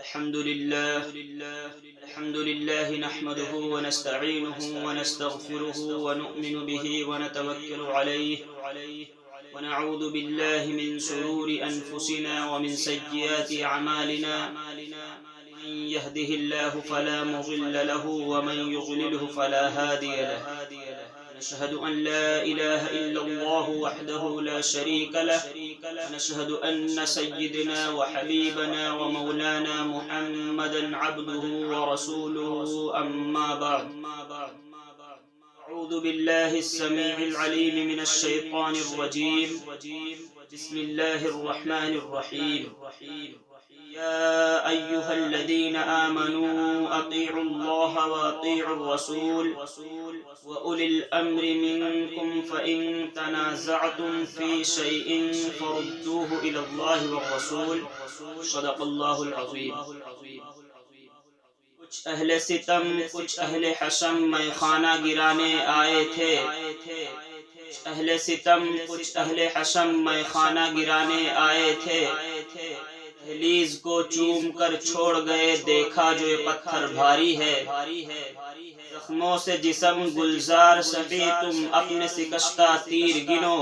الحمد لله نحمده ونستعينه ونستغفره ونؤمن به ونتوكل عليه ونعوذ بالله من شرور أنفسنا ومن سيئات أعمالنا من يهده الله فلا مضل له ومن يضلله فلا هادي له نشهد أن لا إله إلا الله وحده لا شريك له ونشهد أن سيدنا وحبيبنا ومولانا محمدا عبده ورسوله أما بعد أعوذ بالله السميع العليم من الشيطان الرجيم بسم الله الرحمن الرحيم يا أيها الذين آمنوا أطيعوا الله وأطيعوا الرسول وأولي الأمر منكم فإن تنازعتم في شيء فردوه إلى الله والرسول صدق الله العظيم. کچھ اہل ستم کچھ اہل حشم میں خانہ گرانے آئے تھے. اہل ستم کچھ اہل حشم میں خانہ گرانے آئے تھے. دہلیز کو چوم کر چھوڑ گئے دیکھا جو یہ پتھر بھاری ہے. زخموں سے جسم گلزار سبھی تم اپنے سکشتہ تیر گنو.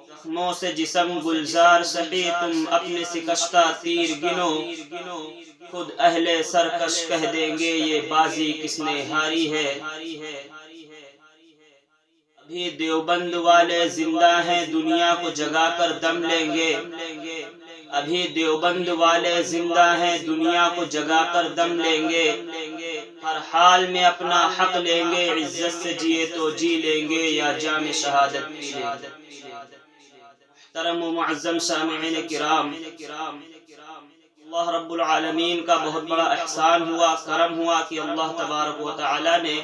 زخموں سے جسم گلزار سبھی تم اپنے سکشتہ تیر گنو. خود اہل سرکش کہہ دیں گے یہ بازی کس نے ہاری ہے. ابھی دیوبند والے زندہ ہیں دنیا کو جگا کر دم لیں گے. ابھی دیوبند والے زندہ ہیں دنیا کو جگا کر دم لیں گے. ہر حال میں اپنا حق لیں گے عزت سے جیے تو جی لیں گے یا جام شہادت پی لیں گے. محترم و معظم سامعین کرام، اللہ رب العالمین کا بہت بڑا احسان ہوا، کرم ہوا کہ اللہ تبارک و تعالی نے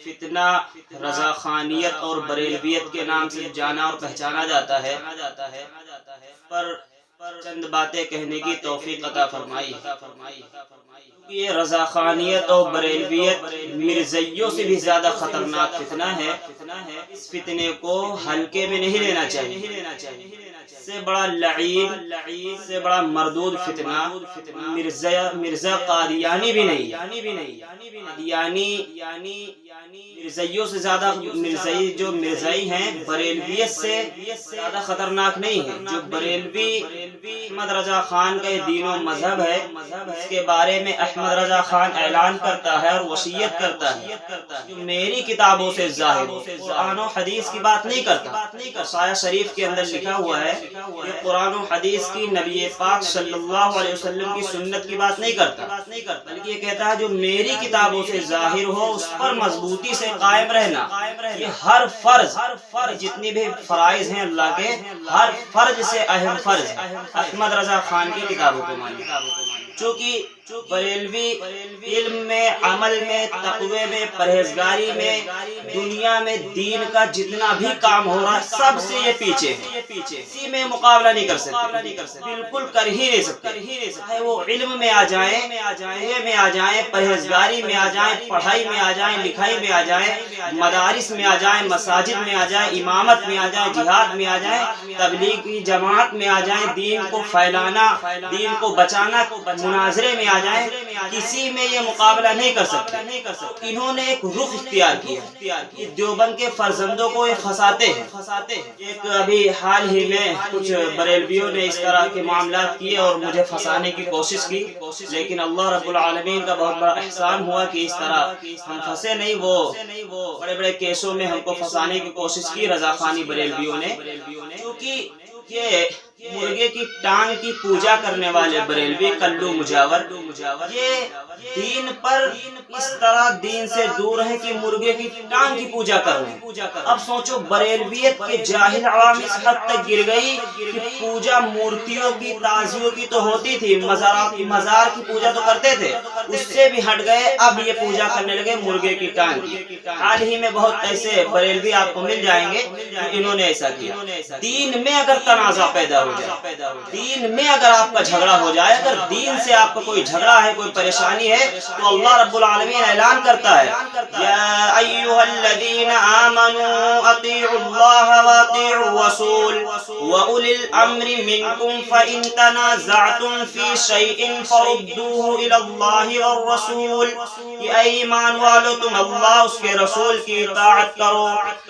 فتنہ رضاخانیت اور بریلویت کے نام سے جانا اور پہچانا جاتا ہے پر چند باتیں کہنے کی توفیق عطا فرمائی. یہ رضاخانیت اور بریلویت مرزائیوں سے بھی زیادہ خطرناک فتنہ ہے. اس فتنے کو ہلکے میں نہیں لینا چاہیے. سے بڑا لعین سے بڑا مردود فتنہ مرزا قادیانی بھی نہیں. مرزائیوں سے زیادہ مرزائی ہیں بریلویت سے زیادہ خطرناک نہیں ہے. جو بریلوی احمد رضا خان کا یہ دین و مذہب ہے، اس کے بارے میں احمد رضا خان اعلان کرتا ہے اور وصیت کرتا ہے جو میری کتابوں سے ظاہر قرآن و حدیث کی بات نہیں کرتا. سایہ شریف کے اندر لکھا ہوا ہے یہ قرآن و حدیث کی نبی پاک صلی اللہ علیہ وسلم کی سنت کی بات نہیں کرتا، بلکہ یہ کہتا ہے جو میری کتابوں سے ظاہر ہو اس پر مضبوطی سے قائم رہنا. یہ ہر فرض جتنی بھی فرائض ہیں اللہ کے ہر فرض سے اہم فرض احمد رضا خان کی کتابوں کو مانی. چونکہ بریلوی علم میں، عمل میں، تقوی میں، پرہیزگاری میں، دنیا میں دین کا جتنا بھی کام ہو رہا ہے سب سے یہ پیچھے ہے. اسی میں مقابلہ نہیں کر سکتے، بالکل کر ہی نہیں سکتے. وہ علم میں آ جائیں، تقوی میں آ جائیں، پرہیزگاری میں آ جائیں، پڑھائی میں آ جائیں، لکھائی میں آ جائیں، مدارس میں آ جائیں، مساجد میں آ جائیں، امامت میں آ جائیں، جہاد میں آ جائیں، تبلیغ کی جماعت میں آ جائیں، دین کو پھیلانا، دین کو بچانا، مناظرے میں آ جائیں، کسی میں یہ مقابلہ نہیں کر سکتے. انہوں نے ایک رخ اختیار کیا. دیوبند کے فرزندوں کو یہ پھنساتے ہیں. ایک ابھی حال ہی میں کچھ بریلویوں نے اس طرح کے معاملات کیے اور مجھے پھنسانے کی کوشش کی، لیکن اللہ رب العالمین کا بہت بڑا احسان ہوا کہ اس طرح ہم پھنسے نہیں. وہ بڑے بڑے کیسوں میں ہم کو پھنسانے کی کوشش کی رضاخانی بریلویوں نے. کیونکہ یہ مرغے کی ٹانگ کی پوجا کرنے والے بریلوی کلو مجاور یہ دین پر اس طرح دین سے دور ہے کہ مرغے کی ٹانگ کی پوجا کر رہے ہیں. اب سوچو بریلویت کے جاہل عوام اس حد تک گر گئی کہ پوجا مورتیوں کی، تازیوں کی تو ہوتی تھی، مزار کی پوجا تو کرتے تھے، اس سے بھی ہٹ گئے. اب یہ پوجا کرنے لگے مرغے کی ٹانگ کی. حال ہی میں بہت ایسے بریلوی آپ کو مل جائیں گے انہوں نے ایسا کیا. دین میں اگر تنازع پیدا ہو ہو جائے. دین میں اگر آپ کا جھگڑا ہو جائے, اگر دین سے آپ کا کوئی جھگڑا ہے, کوئی پریشانی ہے, تو اللہ رب العالمین اعلان کرتا ہے یا ایھا الذین آمنوا اطیعوا اللہ واطیعوا الرسول واولی الامر منکم فان تنازعتم فی شیء فردوه الی اللہ والرسول. کہ اے ایمان والو تم اللہ اس کے رسول کی اطاعت کرو,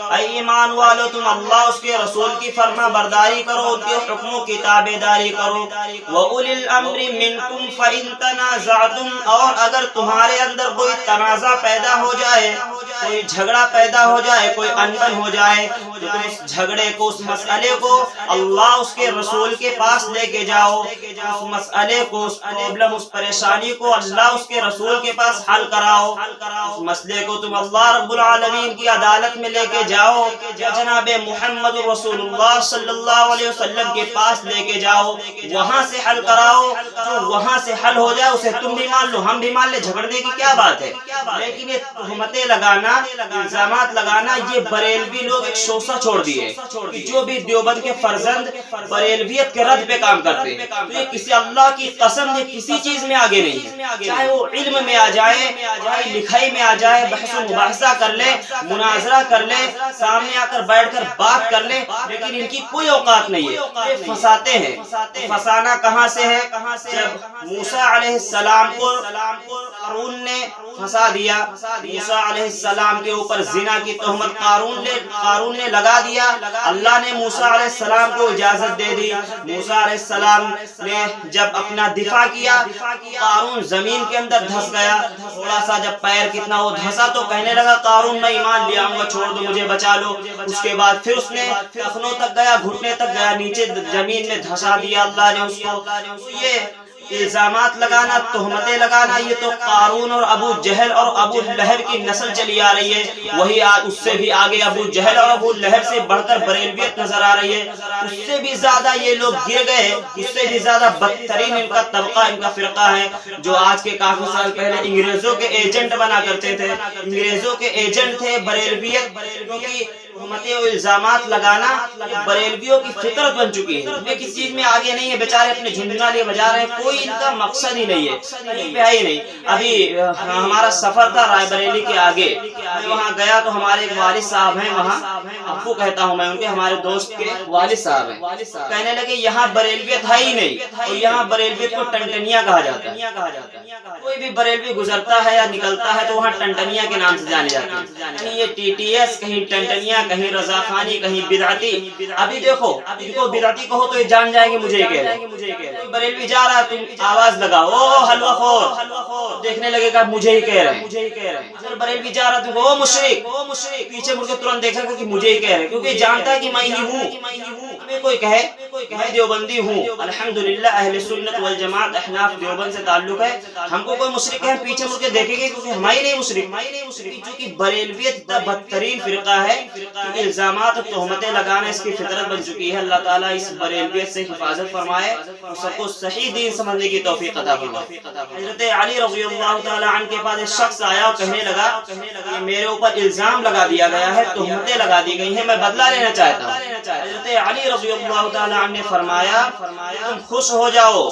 اے ایمان والو تم اللہ اس کے رسول کی فرما برداری کرو, ان کے حکموں کی تابع داری کرو. وَأُولِي الْأَمْرِ مِنْكُمْ فَإِن تَنَازَعْتُمْ, اور اگر تمہارے اندر کوئی تنازع پیدا ہو جائے, کوئی جھگڑا پیدا ہو جائے, کوئی انبن ہو جائے, تو تم اس جھگڑے کو, اس مسئلے کو اللہ اس کے رسول کے پاس لے کے جاؤ. اس مسئلے کو, اس پرابلم, اس پریشانی کو اللہ اس کے رسول کے پاس حل کراؤ. اس مسئلے کو تم اللہ رب العالمین کی عدالت میں لے کے جاؤ, جناب محمد رسول اللہ صلی اللہ علیہ وسلم کے پاس لے کے جاؤ, وہاں سے حل کراؤ. جو وہاں سے حل ہو جائے اسے تم بھی مان لو, ہم بھی مان لے, جھگڑنے کی کیا بات ہے. لیکن یہ تہمتیں لگانا, الزامات لگانا, یہ بریلوی لوگ ایک شوشہ چھوڑ دیے. جو بھی دیوبند کے فرزند بریلویت کے رد پہ کام کرتے ہیں, تو یہ کسی اللہ کی قسم یہ کسی چیز میں آگے نہیں ہے. چاہے وہ علم میں آ جائے, چاہے لکھائی میں آ جائے, بحث و مباحثہ کر لے, مناظرہ کر لے, سامنے آ کر بیٹھ کر بات کر لے, لیکن ان کی کوئی اوقات نہیں ہے. یہ فساتے ہیں. فسانا کہاں سے ہے؟ جب موسیٰ علیہ السلام کو قارون نے پھنسا دیا, موسیٰ علیہ السلام کے اوپر زنا کی تہمت قارون نے لگا دیا, اللہ نے موسیٰ علیہ السلام کو اجازت دے دی. موسیٰ علیہ السلام نے جب اپنا دفاع کیا, قارون زمین کے اندر دھس گیا. تھوڑا سا جب پیر کتنا وہ دھسا تو کہنے لگا قارون میں ایمان لے آؤں گا, چھوڑ دو مجھے, بچا لو. اس کے بعد پھر اس نے ٹخنوں تک گیا, گھٹنے تک گیا, نیچے زمین میں دھسا دیا اللہ نے اس کو. یہ الزامات لگانا, تہمتیں لگانا, یہ تو قارون اور ابو جہل اور ابو لہب کی نسل چلی آ رہی ہے. وہی اس سے بھی آگے ابو جہل اور ابو لہب سے بڑھ کر بریلویت نظر آ رہی ہے. اس سے بھی زیادہ یہ لوگ گر گئے, اس سے بھی زیادہ بدترین ان کا طبقہ, ان کا فرقہ ہے, جو آج کے کافی سال پہلے انگریزوں کے ایجنٹ بنا کرتے تھے. انگریزوں کے ایجنٹ تھے بریلویت. بریلویوں کی تہمتیں اور الزامات لگانا بریلویوں کی فطرت بن چکی ہے. یہ کسی چیز میں آگے نہیں ہے, بیچارے اپنے جھنجھنا لیے بجا رہے ہیں, کوئی ان کا مقصد ہی نہیں ہے, کہیں پہ ہے ہی نہیں. ابھی ہمارا سفر تھا رائے بریلی کے آگے, وہاں گیا تو ہمارے ایک والد صاحب ہیں, وہاں ابو کہتا ہوں میں ان کے, ہمارے دوست کے والد صاحب ہیں. کہنے لگے یہاں بریلویت ہے ہی نہیں, اور یہاں بریلویت کو ٹنٹنیا کہا جاتا ہے. کوئی بھی بریلوی گزرتا ہے یا نکلتا ہے تو وہاں ٹنٹنیا کے نام سے جانے جاتے ہیں. کہیں یہ ٹی ٹی ایس, کہیں ٹنٹنیا, کہیں رضا خانی, کہیں بدعتی. ابھی دیکھو, ان کو بدعتی کہو تو یہ جان جائیں گے مجھے ہی کہہ رہے ہیں. بریلوی جا رہا ہے, تم آواز لگاؤ, او حلوہ خور, دیکھنے لگے گا مجھے ہی کہہ رہے ہیں. اگر بریلوی جا رہا ہے تو او مشرک, پیچھے مڑ کے ترنت دیکھا کہ مجھے ہی کہہ رہے ہیں, کیونکہ جانتا ہے کہ میں ہی ہوں. ہمیں کوئی کہے میں دیوبندی ہوں, الحمدللہ اہل سنت والجماعت احناف دیوبند سے تعلق ہے, ہم کو کوئی مشرک ہے پیچھے مڑ کے دیکھیں گے کیونکہ ہماری نہیں مشرک. جو کہ بریلویت بدترین فرقہ ہے, الزامات اور تہمتیں لگانا اس کی فطرت بن چکی ہے. اللہ تعالیٰ اس بریلویت سے حفاظت فرمائے اور سب کو صحیح دین سمجھنے کی توفیق عطا فرمائے. حضرت علی رضی اللہ تعالی عنہ کے پاس ایک شخص آیا اور کہنے لگا کہ میرے اوپر الزام لگا دیا گیا ہے, تہمتیں لگا دی گئی ہیں, میں بدلہ لینا چاہتا ہوں. حضرت علی رضی اللہ تعالی عنہ نے فرمایا تم خوش ہو جاؤ,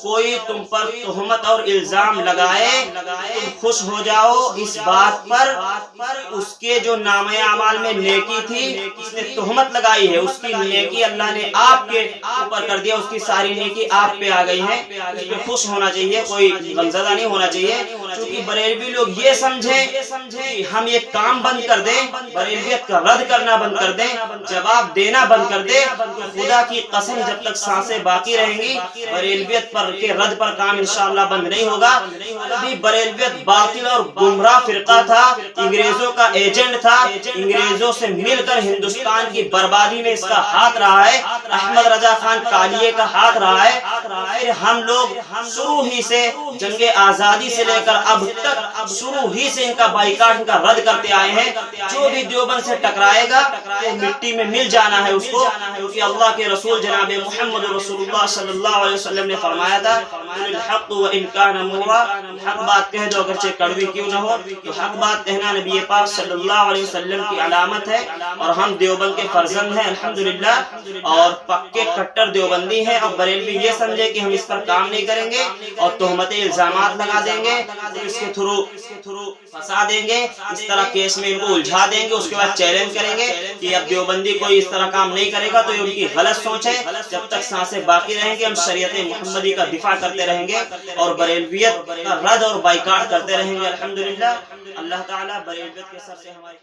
کوئی تم پر تہمت اور الزام لگائے تم خوش ہو جاؤ اس بات پر, اس کے جو نامہ اعمال میں نیکی تھی, اس نے تہمت لگائی ہے, اس کی نیکی اللہ نے آپ کے اوپر کر دیا, اس کی ساری نیکی آپ پہ آ گئی ہے. اس پہ خوش ہونا چاہیے, کوئی غمزدہ نہیں ہونا چاہیے. کیونکہ بریلوی لوگ یہ سمجھیں کہ ہم یہ کام بند کر دیں, بریلویت کا رد کرنا بند کر دیں, جواب دینا بند کر دیں, خدا کی قسم جب تک سانسیں باقی رہیں گی بریلویت پر کے رد پر کام انشاءاللہ بند نہیں ہوگا. ابھی بریلویت باطل اور گمراہ فرقہ تھا, انگریزوں کا ایجنٹ تھا, انگریزوں سے مل کر ہندوستان کی بربادی میں اس کا ہاتھ رہا ہے, احمد رضا خان کالیے کا ہاتھ رہا ہے. پھر ہم لوگ شروع ہی سے جنگ آزادی سے لے کر اب تک شروع ہی سے ان کا بائیکاٹ, ان کا رد کرتے آئے ہیں. جو بھی دیوبند سے ٹکرائے گا وہ مٹی میں مل جانا ہے اس کو, کیونکہ اللہ کے رسول جناب محمد رسول اللہ صلی اللہ علیہ وسلم نے فرمایا تھا الحق وان کان مرا, حق بات کہہ دو اگرچہ کڑوی کیوں نہ ہو. تو حق بات کہنا نبی پاک صلی اللہ علیہ وسلم کی علامت علامت ہے، اور ہم دیوبند کے فرزند ہیں الحمدللہ، اور پکے کٹر دیوبندی ہیں، اور بریلوی یہ سمجھے کہ ہم اس پر کام نہیں کریں گے اور تہمت الزامات لگا دیں گے، اس کے تھرو پھنسا دیں گے، اس طرح کیس میں ان کو الجھا دیں گے، اس کے بعد چیلنج کریں گے کہ اب دیوبندی کوئی اس طرح کام نہیں کرے گا، تو یہ ان کی غلط سوچ ہے۔ جب تک سانسیں باقی رہیں گے ہم شریعت محمدی کا دفاع کرتے رہیں گے اور بریلویت کا رد اور بائیکاٹ کرتے رہیں گے الحمدللہ۔ اللہ تعالیٰ بریلویت کے سر سے ہماری